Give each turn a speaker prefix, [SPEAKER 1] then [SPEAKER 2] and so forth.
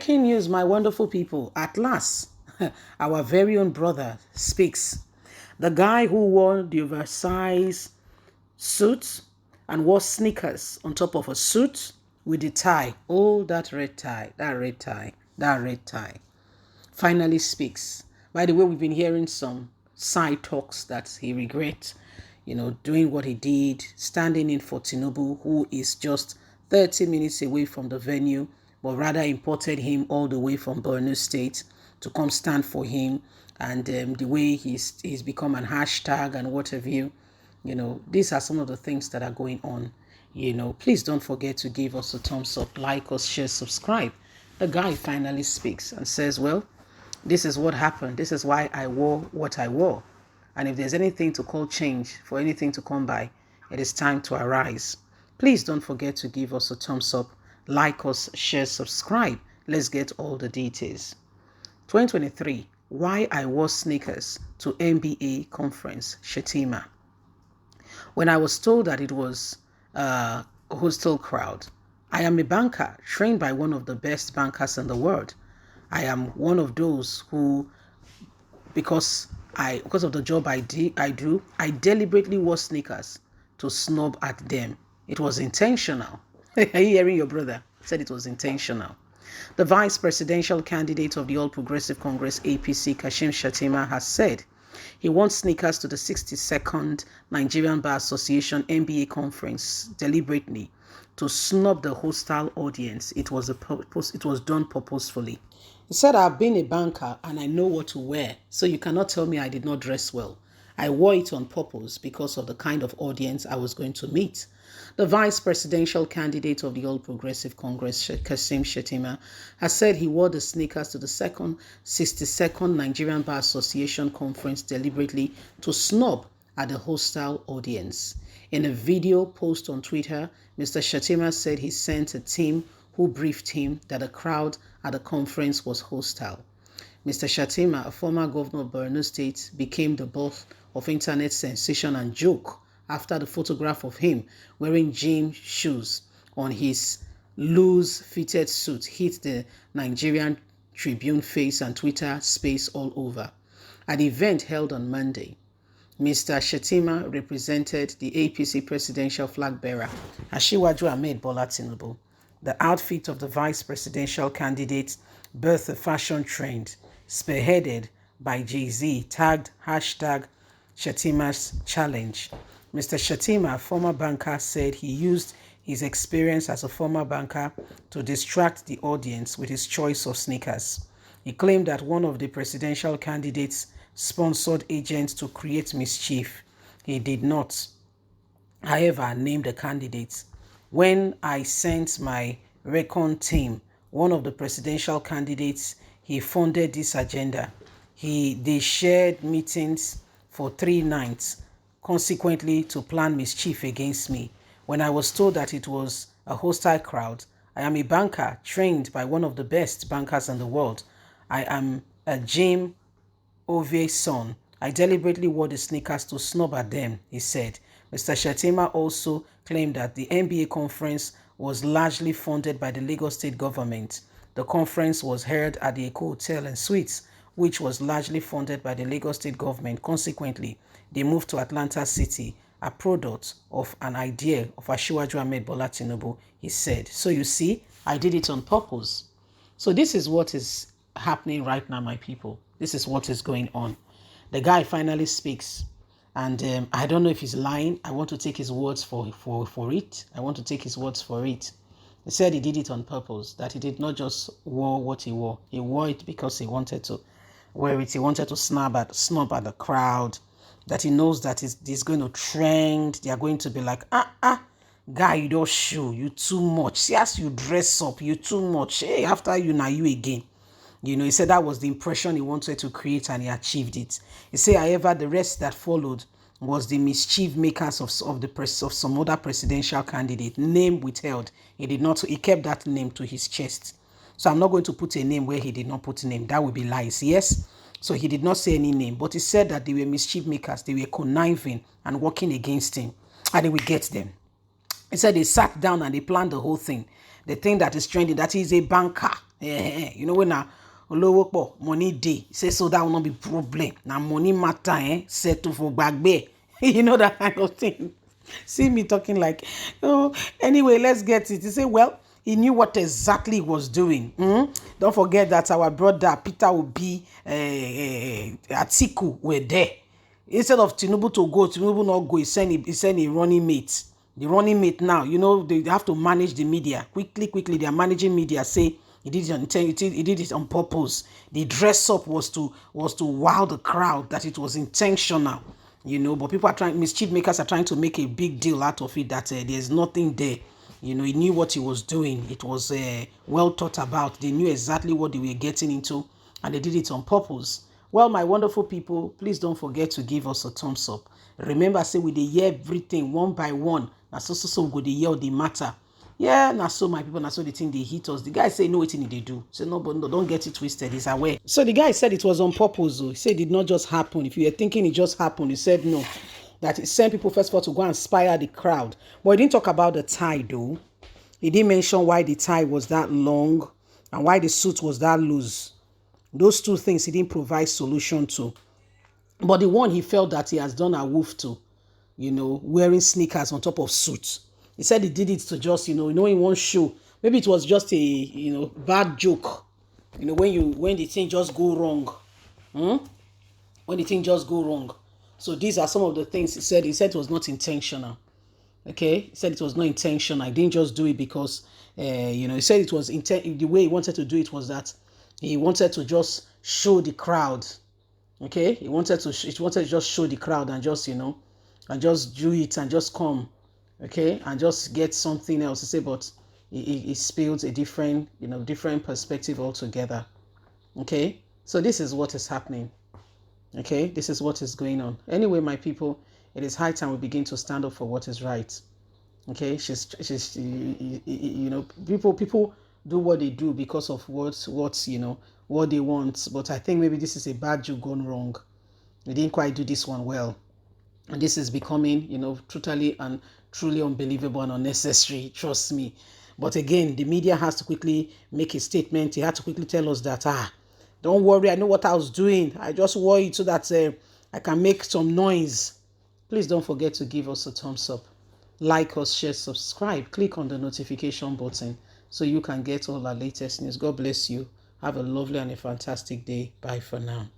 [SPEAKER 1] Breaking news, my wonderful people. At last, our very own brother speaks. The guy who wore the oversized suit and wore sneakers on top of a suit with the tie. Oh, that red tie, that red tie, that red tie. Finally speaks. By the way, we've been hearing some side talks that he regrets, doing what he did, standing in for Tinubu, who is just 30 minutes away from the venue, but rather imported him all the way from Borno State to come stand for him. And the way he's become an hashtag and what have you. These are some of the things that are going on. Please don't forget to give us a thumbs up, like us, share, subscribe. The guy finally speaks and says, well, this is what happened. This is why I wore what I wore. And if there's anything to call change, for anything to come by, it is time to arise. Please don't forget to give us a thumbs up, like us, share, subscribe. Let's get all the details. 2023, why I wore sneakers to NBA conference, Shettima. When I was told that it was a hostile crowd, I am a banker trained by one of the best bankers in the world. I am one of those who, because of the job I do, I deliberately wore sneakers to snub at them. It was intentional. Are you hearing your brother? Said it was intentional. The vice presidential candidate of the All Progressive Congress APC, Kashim Shettima, has said he wants sneakers to the 62nd Nigerian Bar Association NBA conference deliberately to snub the hostile audience. It was done purposefully. He said, I've been a banker and I know what to wear, so you cannot tell me I did not dress well. I wore it on purpose because of the kind of audience I was going to meet. The vice presidential candidate of the All Progressive Congress, Kashim Shettima, has said he wore the sneakers to the 62nd Nigerian Bar Association conference deliberately to snub at the hostile audience. In a video post on Twitter, Mr. Shettima said he sent a team who briefed him that the crowd at the conference was hostile. Mr. Shettima, a former governor of Borno State, became the butt of internet sensation and joke after the photograph of him wearing gym shoes on his loose-fitted suit hit the Nigerian Tribune face and Twitter space all over. At the event held on Monday, Mr. Shettima represented the APC presidential flag bearer, Asiwaju Ahmed Bola Tinubu. The outfit of the vice presidential candidate birthed a fashion trend spearheaded by Jay-Z, tagged hashtag Shettima's challenge. Mr. Shettima, a former banker, said he used his experience as a former banker to distract the audience with his choice of sneakers. He claimed that one of the presidential candidates sponsored agents to create mischief. He did not, however, name the candidates. When I sent my recon team, one of the presidential candidates, he funded this agenda. They shared meetings for 3 nights, consequently to plan mischief against me. When I was told that it was a hostile crowd, I am a banker trained by one of the best bankers in the world. I am a Jim Ovie's son. I deliberately wore the sneakers to snub at them, he said. Mr. Shettima also claimed that the NBA conference was largely funded by the Lagos State government. The conference was held at the Eco Hotel and Suites, which was largely funded by the Lagos State government. Consequently, they moved to Atlanta City, a product of an idea of Asiwaju Ahmed Bola Tinubu, he said. So you see, I did it on purpose. So this is what is happening right now, my people. This is what is going on. The guy finally speaks. And I don't know if he's lying. I want to take his words for it. I want to take his words for it. He said he did it on purpose, that he did not just wear what he wore. He wore it because he wanted to wear it. He wanted to snub at the crowd, that he knows that it's going to trend. They are going to be like, guy, you don't show. You too much. See, as you dress up, you too much. Hey, after you, now you again. He said that was the impression he wanted to create and he achieved it. He said, however, the rest that followed was the mischief makers of some other presidential candidate, name withheld. He kept that name to his chest. So I'm not going to put a name where he did not put a name. That would be lies, yes? So he did not say any name, but he said that they were mischief makers. They were conniving and working against him, and he would get them. He said they sat down and they planned the whole thing. The thing that is trending, that he is a banker. You know when na olowo po money dey, say so that will not be problem. Now money matter, settle for gbagbe. You know that kind of thing. See me talking like, oh, anyway, let's get it. He said, well, he knew what exactly he was doing. Don't forget that our brother Peter Obi, Atiku were there. Instead of Tinubu to go, Tinubu not go, he sent a running mate. The running mate now, you know, they have to manage the media. Quickly, they are managing media. Say he did it on purpose. The dress up was to wow the crowd, that it was intentional. You know, but people are trying, mischief makers are trying to make a big deal out of it, that there's nothing there. You know, he knew what he was doing. It was well thought about. They knew exactly what they were getting into, and they did it on purpose. Well, my wonderful people, please don't forget to give us a thumbs up. Remember, say we dey hear everything one by one. Na so we go dey hear the matter. Yeah, na so my people, na so the thing they hit us. The guy say no wetin they do. Say no, but no, don't get it twisted. He's aware. So the guy said it was on purpose. Though. He said it did not just happen. If you were thinking it just happened, he said no. That he sent people first of all to go and inspire the crowd. But he didn't talk about the tie though. He didn't mention why the tie was that long and why the suit was that loose. Those two things he didn't provide solution to. But the one he felt that he has done a woof to, you know, wearing sneakers on top of suits. He said he did it to just, in one show. Maybe it was just a, bad joke. You know, when the thing just go wrong. When the thing just go wrong. So these are some of the things he said. He said it was not intentional. Okay? He said it was not intentional. I didn't just do it because, he said it was the way he wanted to do it was that he wanted to just show the crowd. Okay? He wanted to just show the crowd and just, and just do it and just come. Okay? And just get something else to say, but it spilled a different, different perspective altogether. Okay? So this is what is happening. Okay? This is what is going on. Anyway, my people, it is high time we begin to stand up for what is right. Okay? She's people do what they do because of what they want. But I think maybe this is a bad joke gone wrong. They didn't quite do this one well. And this is becoming, totally and truly unbelievable and unnecessary. Trust me. But again, the media has to quickly make a statement. They had to quickly tell us that, don't worry, I know what I was doing. I just wore it so that I can make some noise. Please don't forget to give us a thumbs up. Like us, share, subscribe. Click on the notification button so you can get all our latest news. God bless you. Have a lovely and a fantastic day. Bye for now.